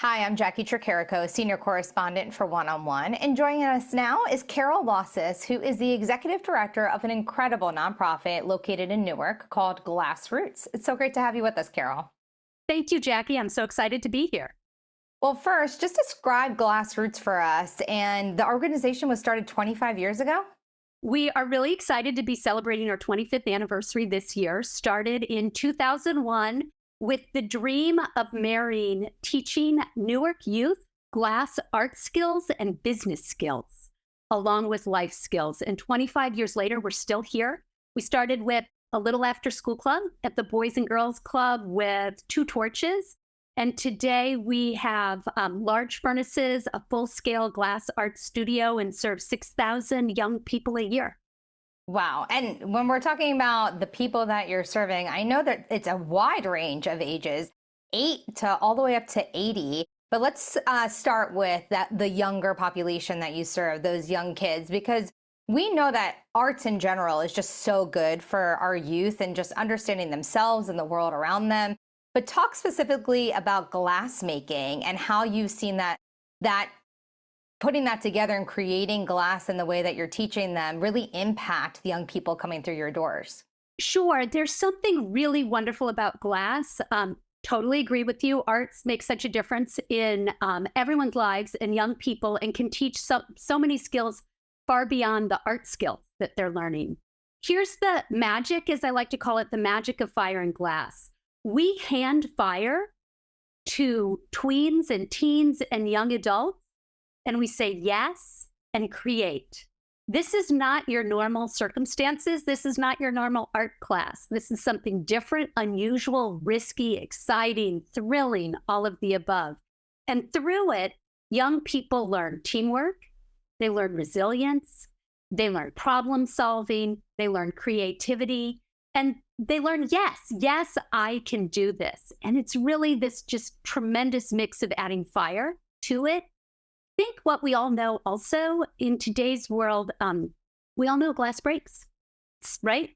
Hi, I'm Jacqui Tricarico, Senior Correspondent for One-on-One. And joining us now is Carol Losos, who is the Executive Director of an incredible nonprofit located in Newark called GlassRoots. It's so great to have you with us, Carol. Thank you, Jackie. I'm so excited to be here. Well, first, just describe GlassRoots for us. And the organization was started 25 years ago? We are really excited to be celebrating our 25th anniversary this year. Started in 2001 with the dream of marrying teaching Newark youth glass art skills and business skills, along with life skills. And 25 years later, we're still here. We started with a little after school club at the Boys and Girls Club with 2 torches. And today we have large furnaces, a full-scale glass art studio, and serve 6,000 young people a year. Wow. And when we're talking about the people that you're serving, I know that it's a wide range of ages, 8 to all the way up to 80. But let's start with the younger population that you serve, those young kids, because we know that arts in general is just so good for our youth and just understanding themselves and the world around them. But talk specifically about glass making and how you've seen that putting that together and creating glass in the way that you're teaching them really impact the young people coming through your doors. Sure. There's something really wonderful about glass. Totally agree with you. Arts make such a difference in everyone's lives and young people, and can teach so many skills far beyond the art skills that they're learning. Here's the magic, as I like to call it, the magic of fire and glass. We hand fire to tweens and teens and young adults, and we say yes and create. This is not your normal circumstances. This is not your normal art class. This is something different, unusual, risky, exciting, thrilling, all of the above. And through it, young people learn teamwork, they learn resilience, they learn problem solving, they learn creativity, and they learn, yes, I can do this. And it's really this just tremendous mix of adding fire to it. I think what we all know also in today's world, we all know glass breaks, right?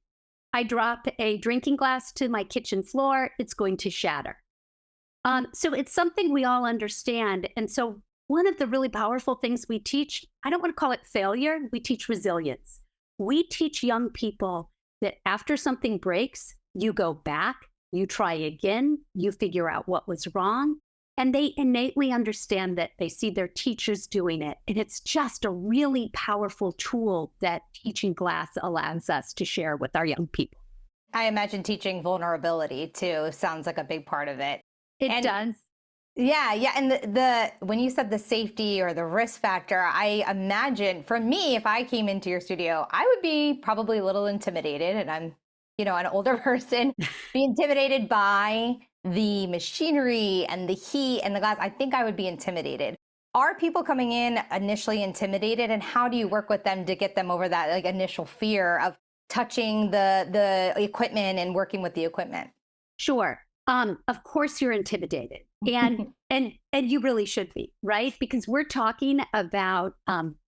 I drop a drinking glass to my kitchen floor, it's going to shatter. So it's something we all understand. And so one of the really powerful things we teach, I don't want to call it failure, we teach resilience. We teach young people that after something breaks, you go back, you try again, you figure out what was wrong, and they innately understand that. They see their teachers doing it. And it's just a really powerful tool that teaching glass allows us to share with our young people. I imagine teaching vulnerability too sounds like a big part of it. It does. Yeah. And the when you said the safety or the risk factor, I imagine for me, if I came into your studio, I would be probably a little intimidated, and I'm, an older person, be intimidated by the machinery and the heat and the glass. I think I would be intimidated. Are people coming in initially intimidated, and how do you work with them to get them over that initial fear of touching the equipment and working with the equipment? Sure. Of course you're intimidated, and you really should be, right? Because we're talking about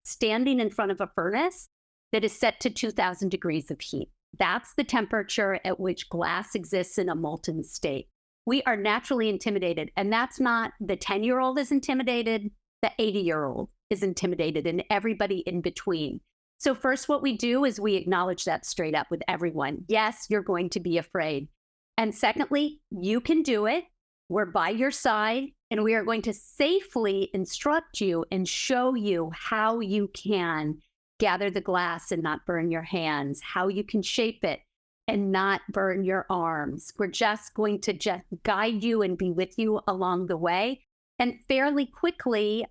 standing in front of a furnace that is set to 2,000 degrees of heat. That's the temperature at which glass exists in a molten state. We are naturally intimidated, and that's not the 10-year-old is intimidated, the 80-year-old is intimidated, and everybody in between. So first, what we do is we acknowledge that straight up with everyone. Yes, you're going to be afraid. And secondly, you can do it. We're by your side, and we are going to safely instruct you and show you how you can gather the glass and not burn your hands, how you can shape it and not burn your arms. We're just going to guide you and be with you along the way. And fairly quickly,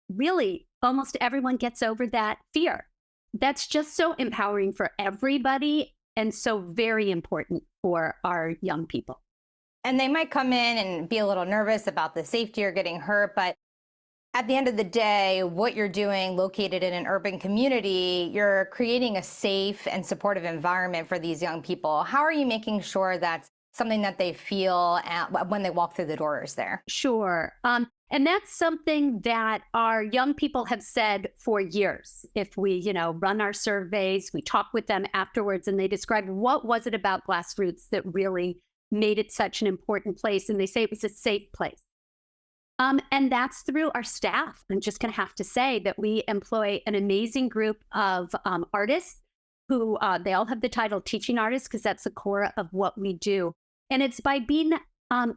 really, almost everyone gets over that fear. That's just so empowering for everybody, and so very important for our young people. And they might come in and be a little nervous about the safety or getting hurt, but at the end of the day, what you're doing located in an urban community, you're creating a safe and supportive environment for these young people. How are you making sure that's something that they feel when they walk through the doors there? Sure. And that's something that our young people have said for years. If we, run our surveys, we talk with them afterwards, and they describe what was it about GlassRoots that really made it such an important place. And they say it was a safe place. And that's through our staff. I'm just going to have to say that we employ an amazing group of artists who they all have the title teaching artists because that's the core of what we do. And it's by being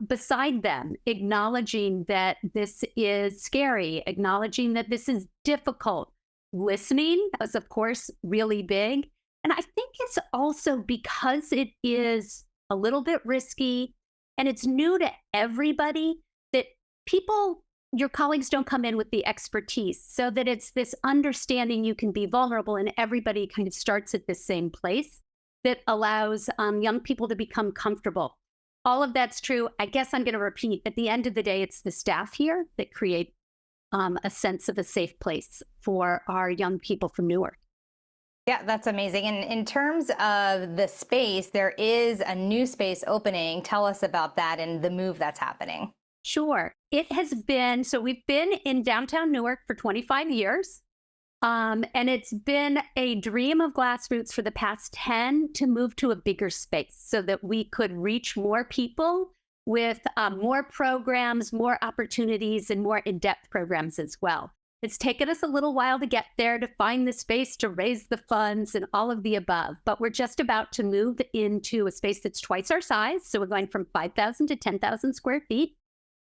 beside them, acknowledging that this is scary, acknowledging that this is difficult. Listening is, of course, really big. And I think it's also because it is a little bit risky and it's new to everybody that people, your colleagues don't come in with the expertise, so that it's this understanding you can be vulnerable and everybody kind of starts at the same place that allows young people to become comfortable. All of that's true. I guess I'm going to repeat, at the end of the day, it's the staff here that create a sense of a safe place for our young people from Newark. Yeah, that's amazing. And in terms of the space, there is a new space opening. Tell us about that and the move that's happening. Sure. It has been, so we've been in downtown Newark for 25 years. And it's been a dream of GlassRoots for the past 10 to move to a bigger space so that we could reach more people with more programs, more opportunities, and more in-depth programs as well. It's taken us a little while to get there, to find the space, to raise the funds, and all of the above. But we're just about to move into a space that's twice our size. So we're going from 5,000 to 10,000 square feet.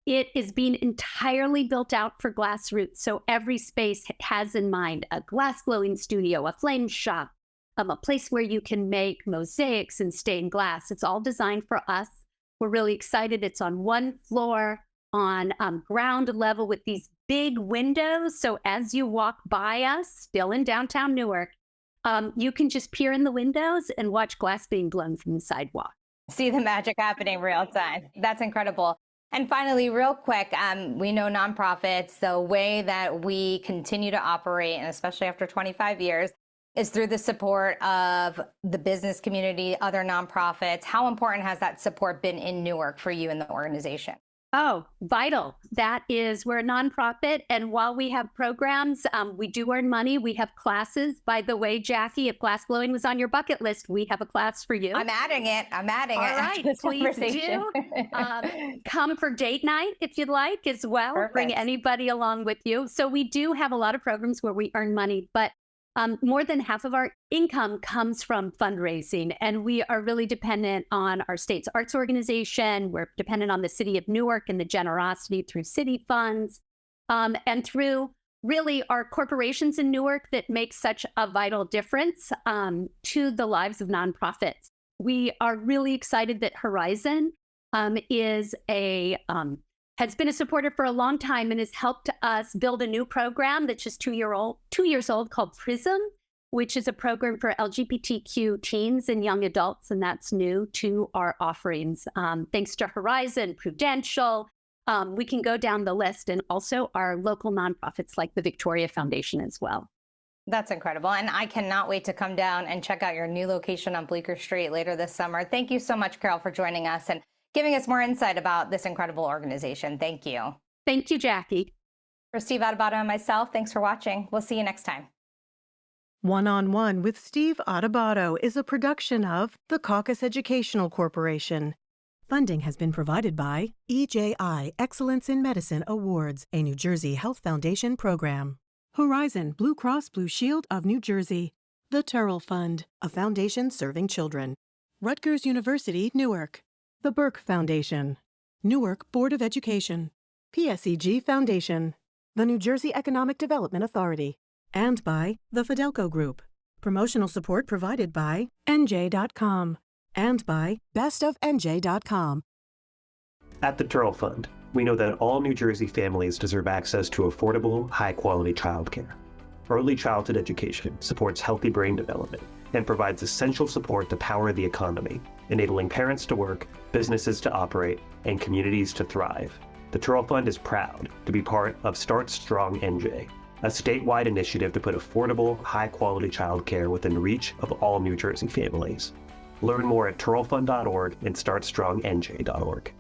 It is being entirely built out for GlassRoots. So every space has in mind a glass blowing studio, a flame shop, a place where you can make mosaics and stained glass. It's all designed for us. We're really excited. It's on one floor on ground level with these big windows. So as you walk by us, still in downtown Newark, you can just peer in the windows and watch glass being blown from the sidewalk. See the magic happening real time. That's incredible. And finally, real quick, we know nonprofits, the way that we continue to operate, and especially after 25 years, is through the support of the business community, other nonprofits. How important has that support been in Newark for you and the organization? Oh, vital. That is, we're a nonprofit. And while we have programs, we do earn money. We have classes. By the way, Jacqui, if glassblowing was on your bucket list, we have a class for you. I'm adding it. All right, please do. Come for date night if you'd like as well. Perfect. Bring anybody along with you. So we do have a lot of programs where we earn money, but more than half of our income comes from fundraising, and we are really dependent on our state's arts organization. We're dependent on the city of Newark and the generosity through city funds, and through really our corporations in Newark that make such a vital difference to the lives of nonprofits. We are really excited that Horizon has been a supporter for a long time and has helped us build a new program that's just 2 years old called PRISM, which is a program for LGBTQ teens and young adults, and that's new to our offerings. Thanks to Horizon, Prudential, we can go down the list, and also our local nonprofits like the Victoria Foundation as well. That's incredible. And I cannot wait to come down and check out your new location on Bleecker Street later this summer. Thank you so much, Carol, for joining us and giving us more insight about this incredible organization. Thank you. Thank you, Jacqui. For Steve Adubato and myself, thanks for watching. We'll see you next time. One-on-One with Steve Adubato is a production of the Caucus Educational Corporation. Funding has been provided by EJI Excellence in Medicine Awards, a New Jersey Health Foundation program. Horizon Blue Cross Blue Shield of New Jersey. The Turrell Fund, a foundation serving children. Rutgers University, Newark. The Burke Foundation, Newark Board of Education, PSEG Foundation, the New Jersey Economic Development Authority, and by the Fidelco Group. Promotional support provided by NJ.com and by bestofNJ.com. At the Turrell Fund, we know that all New Jersey families deserve access to affordable, high-quality childcare. Early childhood education supports healthy brain development and provides essential support to power the economy, enabling parents to work, businesses to operate, and communities to thrive. The Turrell Fund is proud to be part of Start Strong NJ, a statewide initiative to put affordable, high-quality childcare within reach of all New Jersey families. Learn more at turrellfund.org and startstrongnj.org.